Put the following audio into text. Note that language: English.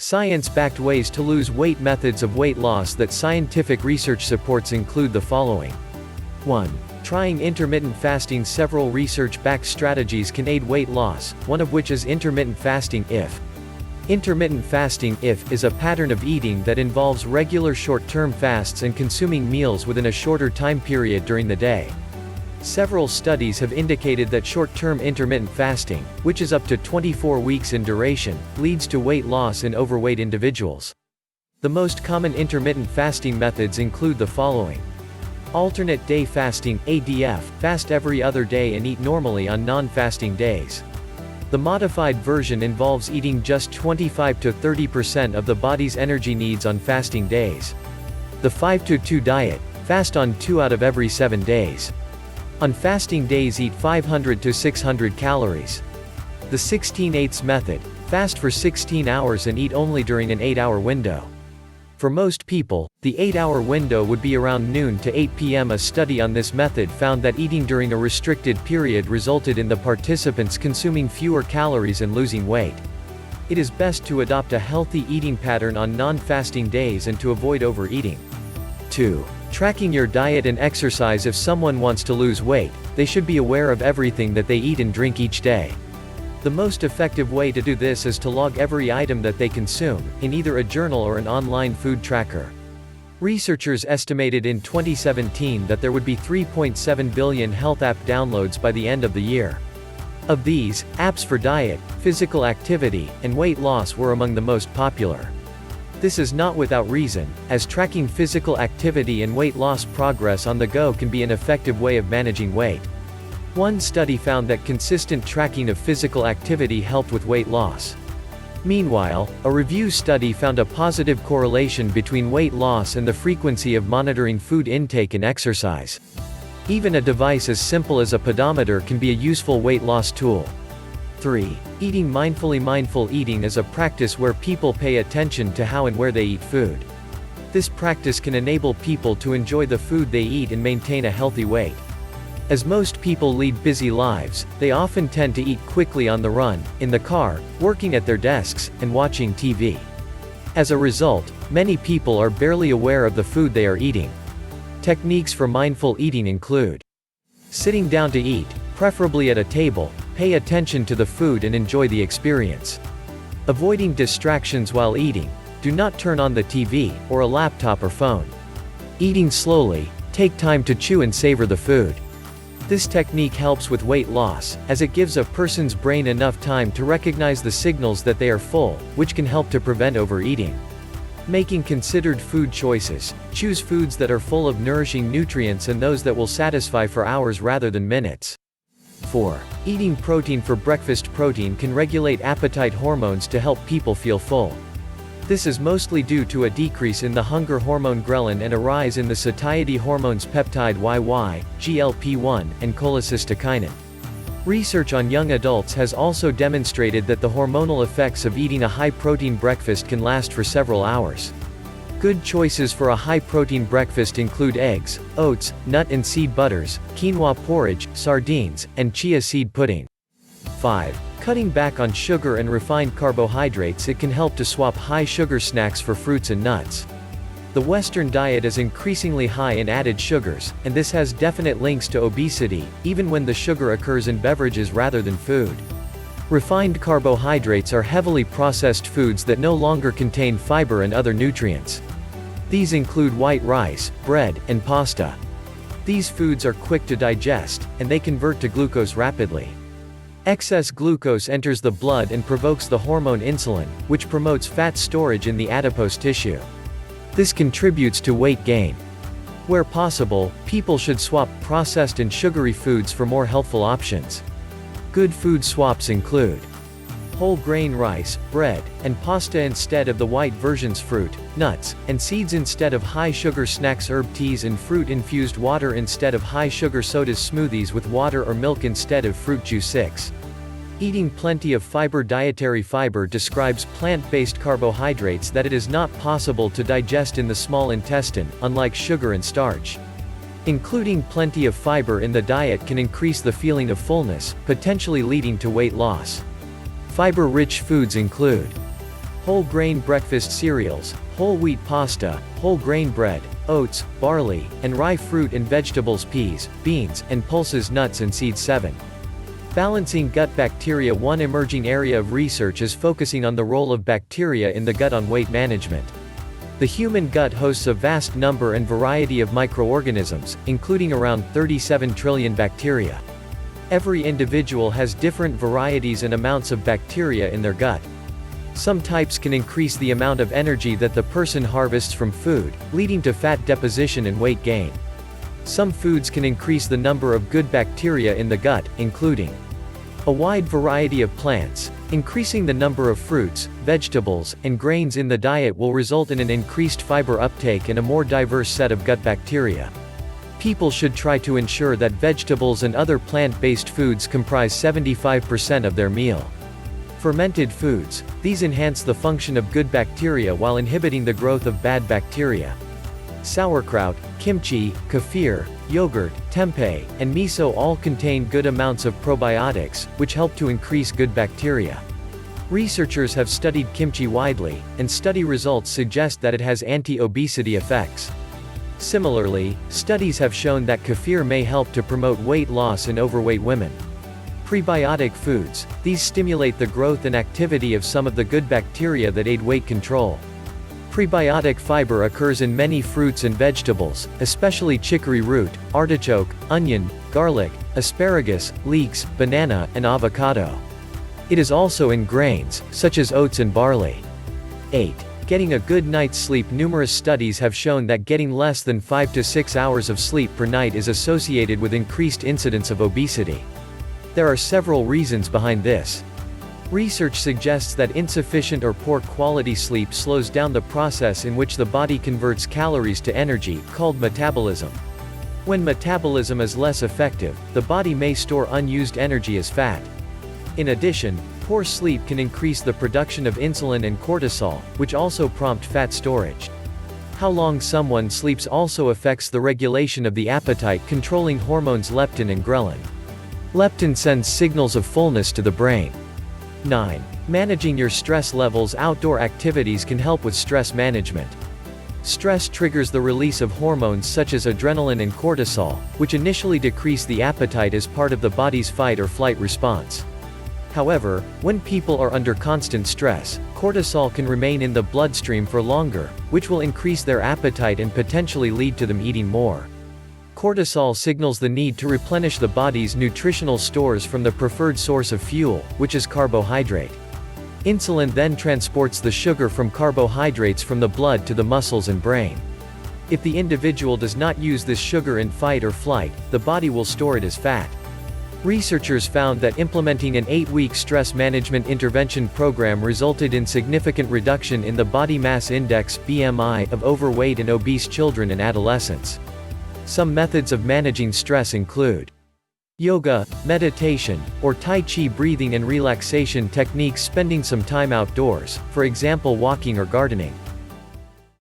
Science-backed ways to lose weight. Methods of weight loss that scientific research supports include the following. 1. Trying intermittent fasting. Several research-backed strategies can aid weight loss, one of which is intermittent fasting (IF). Intermittent fasting (IF) is a pattern of eating that involves regular short-term fasts and consuming meals within a shorter time period during the day. Several studies have indicated that short-term intermittent fasting, which is up to 24 weeks in duration, leads to weight loss in overweight individuals. The most common intermittent fasting methods include the following. Alternate day fasting (ADF), fast every other day and eat normally on non-fasting days. The modified version involves eating just 25 to 30% of the body's energy needs on fasting days. The 5-2 diet, fast on 2 out of every 7 days. On fasting days eat 500 to 600 calories. The 16/8 method, fast for 16 hours and eat only during an 8-hour window. For most people, the 8-hour window would be around noon to 8 p.m. A study on this method found that eating during a restricted period resulted in the participants consuming fewer calories and losing weight. It is best to adopt a healthy eating pattern on non-fasting days and to avoid overeating. 2. Tracking your diet and exercise. If someone wants to lose weight, they should be aware of everything that they eat and drink each day. The most effective way to do this is to log every item that they consume, in either a journal or an online food tracker. Researchers estimated in 2017 that there would be 3.7 billion health app downloads by the end of the year. Of these, apps for diet, physical activity, and weight loss were among the most popular. This is not without reason, as tracking physical activity and weight loss progress on the go can be an effective way of managing weight. One study found that consistent tracking of physical activity helped with weight loss. Meanwhile, a review study found a positive correlation between weight loss and the frequency of monitoring food intake and exercise. Even a device as simple as a pedometer can be a useful weight loss tool. 3. Eating mindfully. Mindful eating is a practice where people pay attention to how and where they eat food. This practice can enable people to enjoy the food they eat and maintain a healthy weight. As most people lead busy lives, they often tend to eat quickly on the run, in the car, working at their desks, and watching TV. As a result, many people are barely aware of the food they are eating. Techniques for mindful eating include sitting down to eat, preferably at a table. Pay attention to the food and enjoy the experience. Avoiding distractions while eating. Do not turn on the TV, or a laptop or phone. Eating slowly. Take time to chew and savor the food. This technique helps with weight loss, as it gives a person's brain enough time to recognize the signals that they are full, which can help to prevent overeating. Making considered food choices. Choose foods that are full of nourishing nutrients and those that will satisfy for hours rather than minutes. 4. Eating protein for breakfast. Protein can regulate appetite hormones to help people feel full. This is mostly due to a decrease in the hunger hormone ghrelin and a rise in the satiety hormones peptide YY, GLP-1, and cholecystokinin. Research on young adults has also demonstrated that the hormonal effects of eating a high-protein breakfast can last for several hours. Good choices for a high-protein breakfast include eggs, oats, nut and seed butters, quinoa porridge, sardines, and chia seed pudding. 5. Cutting back on sugar and refined carbohydrates. It can help to swap high-sugar snacks for fruits and nuts. The Western diet is increasingly high in added sugars, and this has definite links to obesity, even when the sugar occurs in beverages rather than food. Refined carbohydrates are heavily processed foods that no longer contain fiber and other nutrients. These include white rice, bread, and pasta. These foods are quick to digest, and they convert to glucose rapidly. Excess glucose enters the blood and provokes the hormone insulin, which promotes fat storage in the adipose tissue. This contributes to weight gain. Where possible, people should swap processed and sugary foods for more healthful options. Good food swaps include whole grain rice, bread, and pasta instead of the white versions, fruit, nuts, and seeds instead of high-sugar snacks, herb teas and fruit-infused water instead of high-sugar sodas, smoothies with water or milk instead of fruit juice. 6. Eating plenty of fiber. Dietary fiber describes plant-based carbohydrates that it is not possible to digest in the small intestine, unlike sugar and starch. Including plenty of fiber in the diet can increase the feeling of fullness, potentially leading to weight loss. Fiber-rich foods include whole grain breakfast cereals, whole wheat pasta, whole grain bread, oats, barley, and rye fruit and vegetables, peas, beans, and pulses, nuts and seeds. 7. Balancing gut bacteria. One emerging area of research is focusing on the role of bacteria in the gut on weight management. The human gut hosts a vast number and variety of microorganisms, including around 37 trillion bacteria. Every individual has different varieties and amounts of bacteria in their gut. Some types can increase the amount of energy that the person harvests from food, leading to fat deposition and weight gain. Some foods can increase the number of good bacteria in the gut, including a wide variety of plants. Increasing the number of fruits, vegetables, and grains in the diet will result in an increased fiber uptake and a more diverse set of gut bacteria. People should try to ensure that vegetables and other plant-based foods comprise 75% of their meal. Fermented foods. These enhance the function of good bacteria while inhibiting the growth of bad bacteria. Sauerkraut, kimchi, kefir, yogurt, tempeh, and miso all contain good amounts of probiotics, which help to increase good bacteria. Researchers have studied kimchi widely, and study results suggest that it has anti-obesity effects. Similarly, studies have shown that kefir may help to promote weight loss in overweight women. Prebiotic foods. These stimulate the growth and activity of some of the good bacteria that aid weight control. Prebiotic fiber occurs in many fruits and vegetables, especially chicory root, artichoke, onion, garlic, asparagus, leeks, banana, and avocado. It is also in grains, such as oats and barley. 8. Getting a good night's sleep. Numerous studies have shown that getting less than 5 to 6 hours of sleep per night is associated with increased incidence of obesity. There are several reasons behind this. Research suggests that insufficient or poor quality sleep slows down the process in which the body converts calories to energy, called metabolism. When metabolism is less effective, the body may store unused energy as fat. In addition, poor sleep can increase the production of insulin and cortisol, which also prompt fat storage. How long someone sleeps also affects the regulation of the appetite, controlling hormones leptin and ghrelin. Leptin sends signals of fullness to the brain. 9. Managing your stress levels. Outdoor activities can help with stress management. Stress triggers the release of hormones such as adrenaline and cortisol, which initially decrease the appetite as part of the body's fight or flight response. However, when people are under constant stress, cortisol can remain in the bloodstream for longer, which will increase their appetite and potentially lead to them eating more. Cortisol signals the need to replenish the body's nutritional stores from the preferred source of fuel, which is carbohydrate. Insulin then transports the sugar from carbohydrates from the blood to the muscles and brain. If the individual does not use this sugar in fight or flight, the body will store it as fat. Researchers found that implementing an 8-week stress management intervention program resulted in significant reduction in the body mass index (BMI) of overweight and obese children and adolescents. Some methods of managing stress include yoga, meditation, or Tai Chi breathing and relaxation techniques. Spending some time outdoors, for example walking or gardening.